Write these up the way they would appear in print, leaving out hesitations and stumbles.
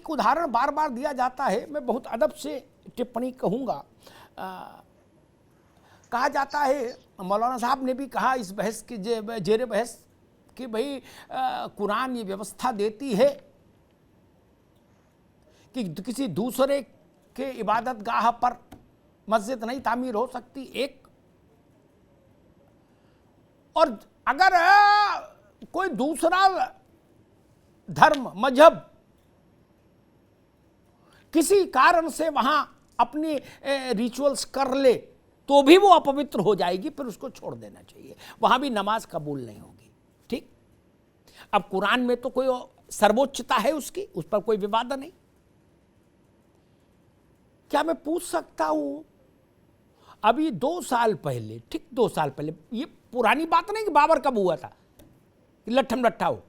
एक उदाहरण बार बार दिया जाता है, मैं बहुत अदब से टिप्पणी कहूँगा। कहा जाता है, मौलाना साहब ने भी कहा इस बहस के जेरे बहस कि भाई कुरान ये व्यवस्था देती है कि किसी दूसरे के इबादत गाह पर मस्जिद नहीं तामीर हो सकती, एक। और अगर कोई दूसरा धर्म मजहब किसी कारण से वहां अपनी रिचुअल्स कर ले तो भी वो अपवित्र हो जाएगी, फिर उसको छोड़ देना चाहिए, वहां भी नमाज कबूल नहीं होगी। ठीक। अब कुरान में तो कोई सर्वोच्चता है उसकी, उस पर कोई विवाद नहीं। क्या मैं पूछ सकता हूं, अभी 2 साल पहले, ठीक 2 साल पहले, ये पुरानी बात नहीं कि बाबर कब हुआ था, लट्ठम लट्ठा हो,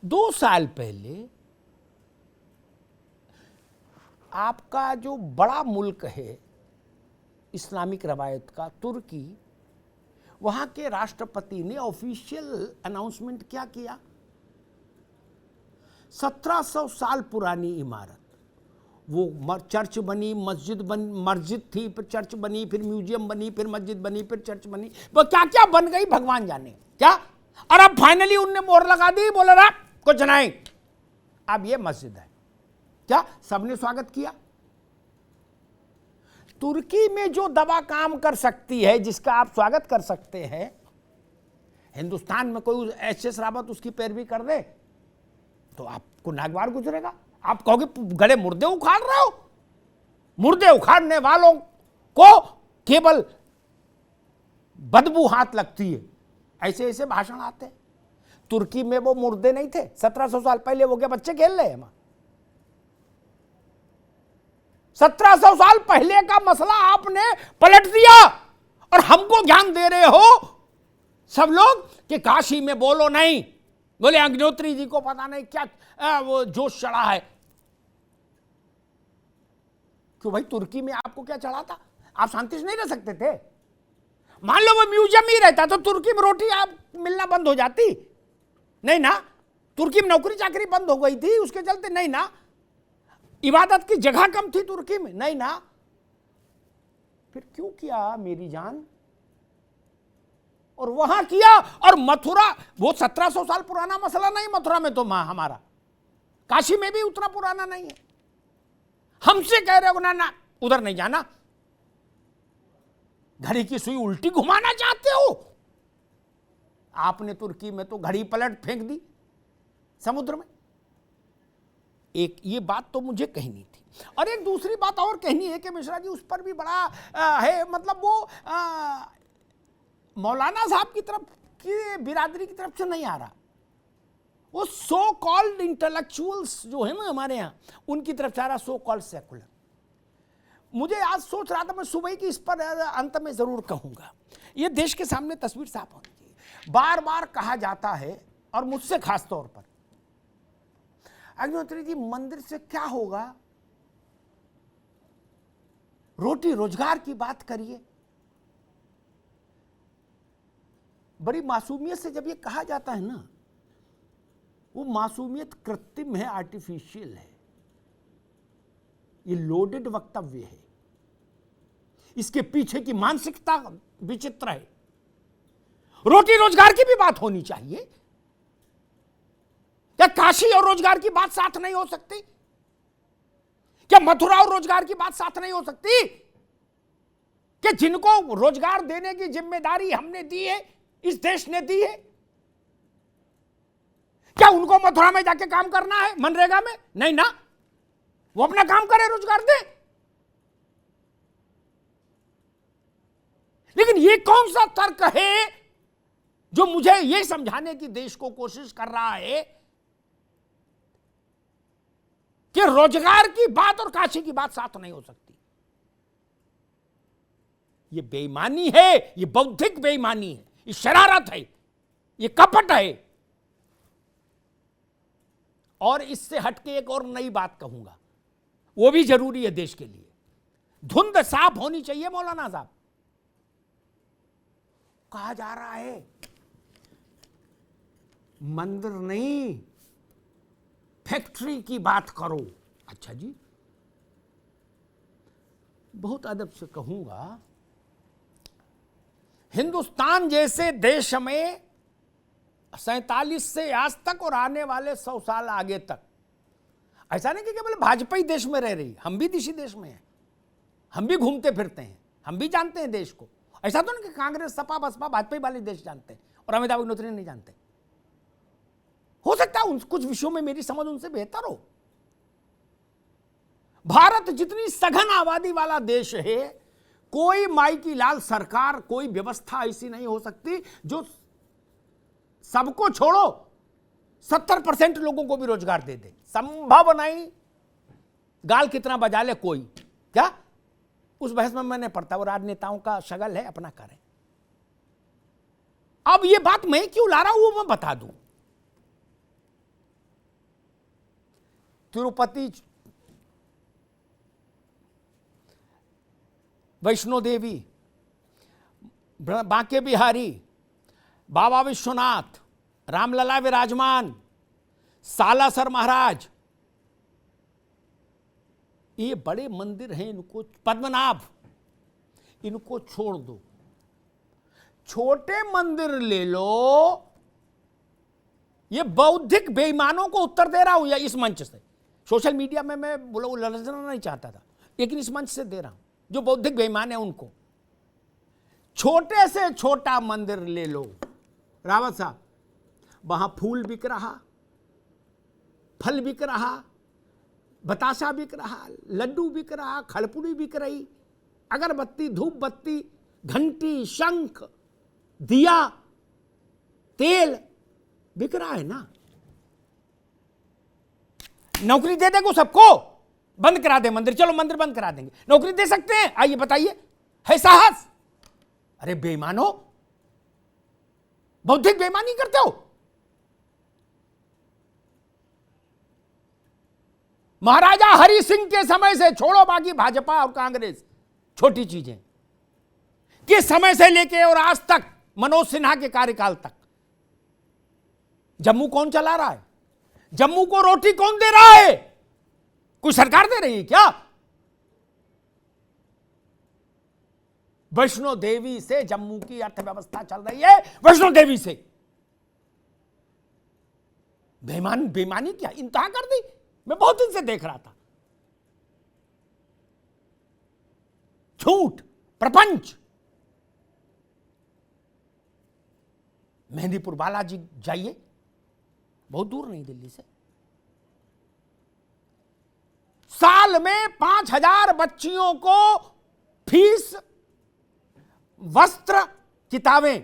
2 साल पहले आपका जो बड़ा मुल्क है इस्लामिक रवायत का, तुर्की, वहां के राष्ट्रपति ने ऑफिशियल अनाउंसमेंट क्या किया, 1700 साल पुरानी इमारत, वो चर्च बनी, मस्जिद थी, फिर चर्च बनी, फिर म्यूजियम बनी, फिर मस्जिद बनी, फिर चर्च बनी, वो क्या क्या बन गई भगवान जाने क्या। और अब फाइनली उनने मोहर लगा दी, बोले ना कुछ नहीं, अब ये मस्जिद है। क्या सबने स्वागत किया। तुर्की में जो दवा काम कर सकती है, जिसका आप स्वागत कर सकते हैं, हिंदुस्तान में कोई एस रावत उसकी पैरवी कर दे तो आपको नागवार गुजरेगा। आप कहोगे गले मुर्दे उखाड़ रहे हो। मुर्दे उखाड़ने वालों को केवल बदबू हाथ लगती है, ऐसे ऐसे भाषण आते हैं। तुर्की में वो मुर्दे नहीं थे 1700 साल पहले, वो क्या बच्चे खेल रहे हैं वहां। 1700 साल पहले का मसला आपने पलट दिया और हमको ज्ञान दे रहे हो सब लोग कि काशी में बोलो नहीं। बोले अग्निहोत्री जी को पता नहीं क्या वो जोश चढ़ा है। क्यों भाई, तुर्की में आपको क्या चढ़ा था? आप शांति से नहीं रह सकते थे? मान लो वो म्यूजियम ही रहता तो तुर्की में रोटी आप मिलना बंद हो जाती? नहीं ना। तुर्की में नौकरी चाकरी बंद हो गई थी उसके चलते? नहीं ना। इबादत की जगह कम थी तुर्की में? नहीं ना। फिर क्यों किया मेरी जान? और वहां किया। और मथुरा, वो 1700 साल पुराना मसला नहीं मथुरा में तो हमारा, काशी में भी उतना पुराना नहीं है। हमसे कह रहे हो ना ना उधर नहीं जाना, घड़ी की सुई उल्टी घुमाना चाहते हो। आपने तुर्की में तो घड़ी पलट फेंक दी समुद्र में। एक ये बात तो मुझे कहनी थी। और एक दूसरी बात और कहनी है कि मिश्रा जी उस पर भी बड़ा है, मतलब वो मौलाना साहब की तरफ की बिरादरी की तरफ से नहीं आ रहा, वो सो कॉल्ड इंटेलेक्चुअल्स जो है ना हमारे यहाँ, उनकी तरफ से आ रहा, सो कॉल्ड सेकुलर। मुझे आज सोच रहा था मैं सुबह की इस पर अंत में जरूर कहूंगा। ये देश के सामने तस्वीर साफ होनी चाहिए। बार बार कहा जाता है, और मुझसे खास तौर पर, अग्निहोत्री जी मंदिर से क्या होगा, रोटी रोजगार की बात करिए। बड़ी मासूमियत से जब ये कहा जाता है ना, वो मासूमियत कृत्रिम है, आर्टिफिशियल है, ये लोडेड वक्तव्य है, इसके पीछे की मानसिकता विचित्र है। रोटी रोजगार की भी बात होनी चाहिए। क्या काशी और रोजगार की बात साथ नहीं हो सकती? क्या मथुरा और रोजगार की बात साथ नहीं हो सकती? कि जिनको रोजगार देने की जिम्मेदारी हमने दी है, इस देश ने दी है, क्या उनको मथुरा में जाके काम करना है मनरेगा में? नहीं ना। वो अपना काम करे, रोजगार दे। लेकिन ये कौन सा तर्क है जो मुझे ये समझाने की देश को कोशिश कर रहा है कि रोजगार की बात और काशी की बात साथ नहीं हो सकती? ये बेईमानी है, ये बौद्धिक बेईमानी है, ये शरारत है, ये कपट है। और इससे हटके एक और नई बात कहूंगा, वो भी जरूरी है देश के लिए। धुंध साफ होनी चाहिए मौलाना साहब। कहा जा रहा है मंदिर नहीं फैक्ट्री की बात करो। अच्छा जी, बहुत अदब से कहूंगा, हिंदुस्तान जैसे देश में 47 से आज तक और आने वाले 100 साल आगे तक, ऐसा नहीं कि केवल भाजपा ही देश में रह रही, हम भी इसी देश में हैं, हम भी घूमते फिरते हैं, हम भी जानते हैं देश को। ऐसा तो नहीं कि कांग्रेस, सपा, बसपा, भाजपा वाले देश जानते हैं और अमिताभ अग्निहोत्री नहीं जानते। हो सकता है कुछ विषयों में मेरी समझ उनसे बेहतर हो। भारत जितनी सघन आबादी वाला देश है, कोई माई की लाल सरकार, कोई व्यवस्था ऐसी नहीं हो सकती जो सबको छोड़ो 70% लोगों को भी रोजगार दे दे। संभव नहीं। गाल कितना बजा ले कोई, क्या उस बहस में मैंने पढ़ता, वो राजनेताओं का शगल है, अपना करें। अब ये बात मैं क्यों ला रहा हूं वो मैं बता दूं। तिरुपति, वैष्णो देवी, बांके बिहारी, बाबा विश्वनाथ, रामलला विराजमान, सालासर महाराज, ये बड़े मंदिर हैं, इनको, पद्मनाभ, इनको छोड़ दो। छोटे मंदिर ले लो। ये बौद्धिक बेईमानों को उत्तर दे रहा हूं या इस मंच से। सोशल मीडिया में मैं लड़ना नहीं चाहता था, लेकिन इस मंच से दे रहा हूं। जो बौद्धिक बेईमान है उनको, छोटे से छोटा मंदिर ले लो। रावत साहब, वहां फूल बिक रहा, फल बिक रहा, बताशा बिक रहा, लड्डू बिक रहा, खड़पुड़ी बिक रही, अगरबत्ती, धूप बत्ती, घंटी, शंख, दिया, तेल बिक रहा है ना। नौकरी दे देंगे सबको, बंद करा दे मंदिर, चलो मंदिर बंद करा देंगे, नौकरी दे सकते हैं, आइए बताइए, है साहस? अरे बेईमानो, बौद्धिक बेईमानी करते हो। महाराजा हरि सिंह के समय से छोड़ो, बाकी भाजपा और कांग्रेस छोटी चीजें, किस समय से लेके और आज तक, मनोज सिन्हा के कार्यकाल तक, जम्मू कौन चला रहा है? जम्मू को रोटी कौन दे रहा है? कोई सरकार दे रही है क्या? वैष्णो देवी से जम्मू की अर्थव्यवस्था चल रही है, वैष्णो देवी से। बेईमानी क्या इंतहा कर दी। मैं बहुत दिन से देख रहा था, झूठ, प्रपंच। मेहंदीपुर बालाजी जाइए, बहुत दूर नहीं दिल्ली से, साल में 5000 बच्चियों को फीस, वस्त्र, किताबें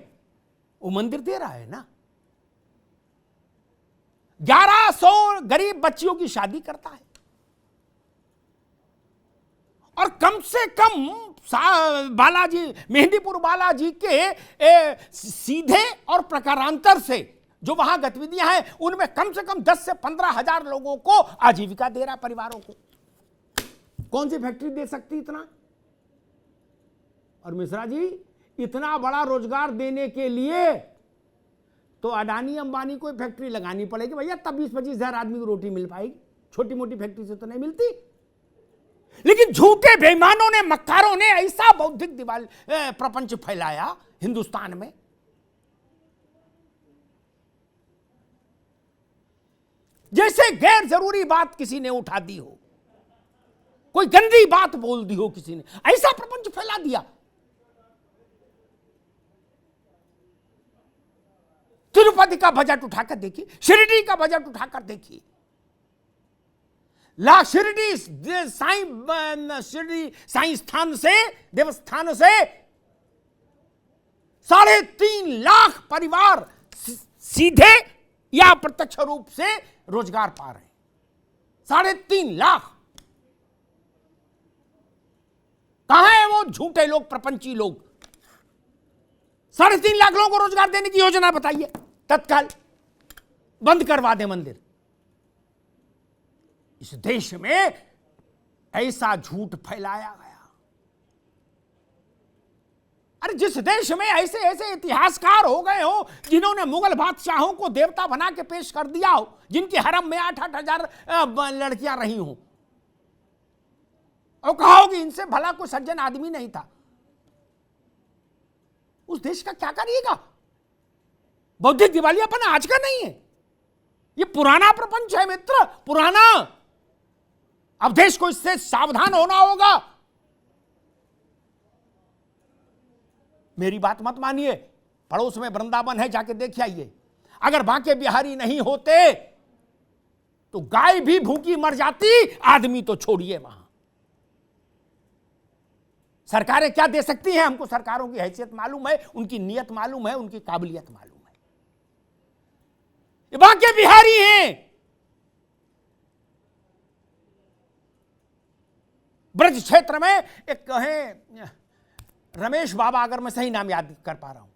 वो मंदिर दे रहा है ना। 1100 गरीब बच्चियों की शादी करता है, और कम से कम बालाजी, मेहंदीपुर बालाजी के सीधे और प्रकारांतर से जो वहां गतिविधियां हैं, उनमें कम से कम 10 से 15,000 लोगों को आजीविका दे रहा, परिवारों को। कौन सी फैक्ट्री दे सकती इतना? और मिश्रा जी, इतना बड़ा रोजगार देने के लिए तो अडानी अंबानी को फैक्ट्री लगानी पड़ेगी भैया, तब 20-25 हजार आदमी को रोटी मिल पाएगी। छोटी मोटी फैक्ट्री से तो नहीं मिलती। लेकिन झूठे बेईमानों ने, मक्कारों ने ऐसा बौद्धिक दिवाल प्रपंच फैलाया हिंदुस्तान में। जैसे गैर जरूरी बात किसी ने उठा दी हो, कोई गंदी बात बोल दी हो किसी ने, ऐसा प्रपंच फैला दिया। तिरुपति का बजट उठाकर देखिए, शिरडी का बजट उठाकर देखिए। शिरडी साईं स्थान से, देवस्थान से 3.5 लाख परिवार सीधे या अप्रत्यक्ष रूप से रोजगार पा रहे हैं। 3.5 लाख। कहां है वो झूठे लोग, प्रपंची लोग? 3.5 लाख लोगों को रोजगार देने की योजना बताइए, तत्काल बंद करवा दे मंदिर। इस देश में ऐसा झूठ फैलाया गया। अरे जिस देश में ऐसे ऐसे इतिहासकार हो गए हो, जिन्होंने मुगल बादशाहों को देवता बना के पेश कर दिया हो, जिनके हरम में 8-8 हजार लड़कियां रही हो, और कहा होगी इनसे भला कोई सज्जन आदमी नहीं था। उस देश का क्या करिएगा? बौद्धिक दिवालियापन आज का नहीं है, ये पुराना प्रपंच है मित्र, पुराना। अब देश को इससे सावधान होना होगा। मेरी बात मत मानिए, पड़ोस में वृंदावन है, जाके देख आइए। अगर बांके बिहारी नहीं होते तो गाय भी भूखी मर जाती, आदमी तो छोड़िए वहां। सरकारें क्या दे सकती हैं? हमको सरकारों की हैसियत मालूम है, उनकी नीयत मालूम है, उनकी काबिलियत मालूम है। ये बांके बिहारी हैं। ब्रज क्षेत्र में एक कहें रमेश बाबा, अगर मैं सही नाम याद कर पा रहा हूं,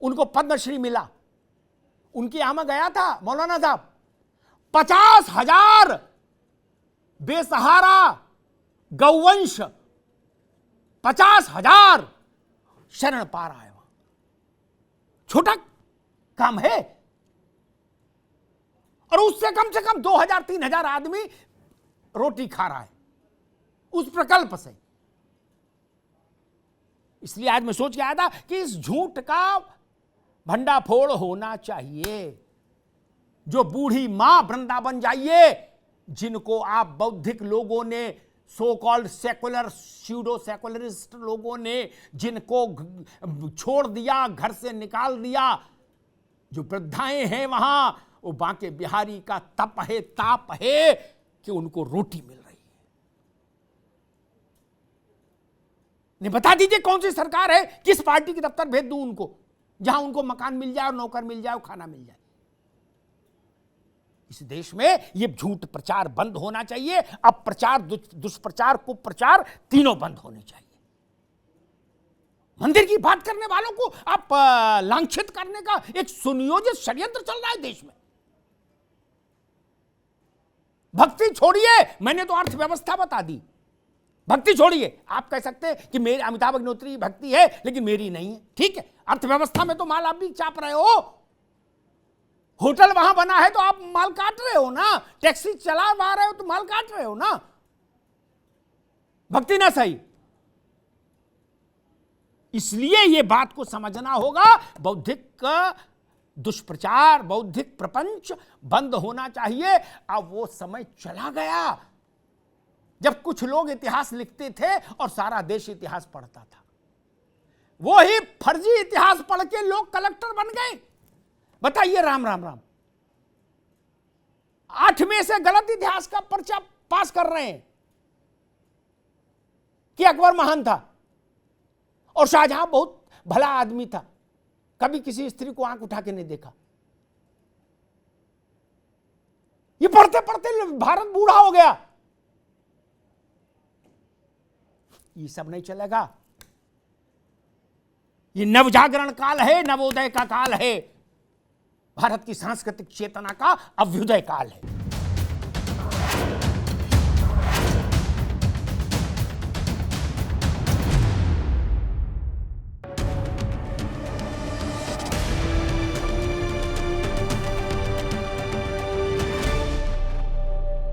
उनको पद्मश्री मिला। उनके यहां में गया था मौलाना साहब, 50,000 बेसहारा गौवंश, 50,000 शरण पा रहा है वहां। छोटा काम है, और उससे कम 2,000-3,000 आदमी रोटी खा रहा है उस प्रकल्प से। इसलिए आज मैं सोच के आया था कि इस झूठ का भंडाफोड़ होना चाहिए। जो बूढ़ी मां वृंदावन जाइए, जिनको आप बौद्धिक लोगों ने, so called secular, pseudo secularist लोगों ने जिनको छोड़ दिया, घर से निकाल दिया, जो वृद्धाएं हैं वहां, वो बांके बिहारी का तप है, ताप है कि उनको रोटी मिल रही है। ने बता दीजिए कौन सी सरकार है, किस पार्टी की दफ्तर भेज दूं उनको, जहां उनको मकान मिल जाए और नौकर मिल जाए और खाना मिल जाए। इस देश में ये झूठ प्रचार बंद होना चाहिए। अब प्रचार, दुष्प्रचार, कुप्रचार तीनों बंद होने चाहिए। मंदिर की बात करने वालों को आप लांछित करने का एक सुनियोजित षड्यंत्र चल रहा है देश में। भक्ति छोड़िए, मैंने तो अर्थव्यवस्था बता दी। भक्ति छोड़िए, आप कह सकते हैं कि मेरे अमिताभ अग्निहोत्री भक्ति है लेकिन मेरी नहीं है, ठीक है। अर्थव्यवस्था में तो माल आप भी चाप रहे हो, होटल वहां बना है तो आप माल काट रहे हो ना, टैक्सी चला रहे हो तो माल काट रहे हो ना। भक्ति ना सही। इसलिए यह बात को समझना होगा, बौद्धिक दुष्प्रचार, बौद्धिक प्रपंच बंद होना चाहिए। अब वो समय चला गया जब कुछ लोग इतिहास लिखते थे और सारा देश इतिहास पढ़ता था। वो ही फर्जी इतिहास पढ़ के लोग कलेक्टर बन गए। बताइए, राम राम राम, 8 में से गलत इतिहास का पर्चा पास कर रहे हैं कि अकबर महान था और शाहजहां बहुत भला आदमी था, कभी किसी स्त्री को आंख उठा के नहीं देखा। ये पढ़ते पढ़ते भारत बूढ़ा हो गया। ये सब नहीं चलेगा। ये नवजागरण काल है, नवोदय का काल है, भारत की सांस्कृतिक चेतना का अभ्युदय काल है।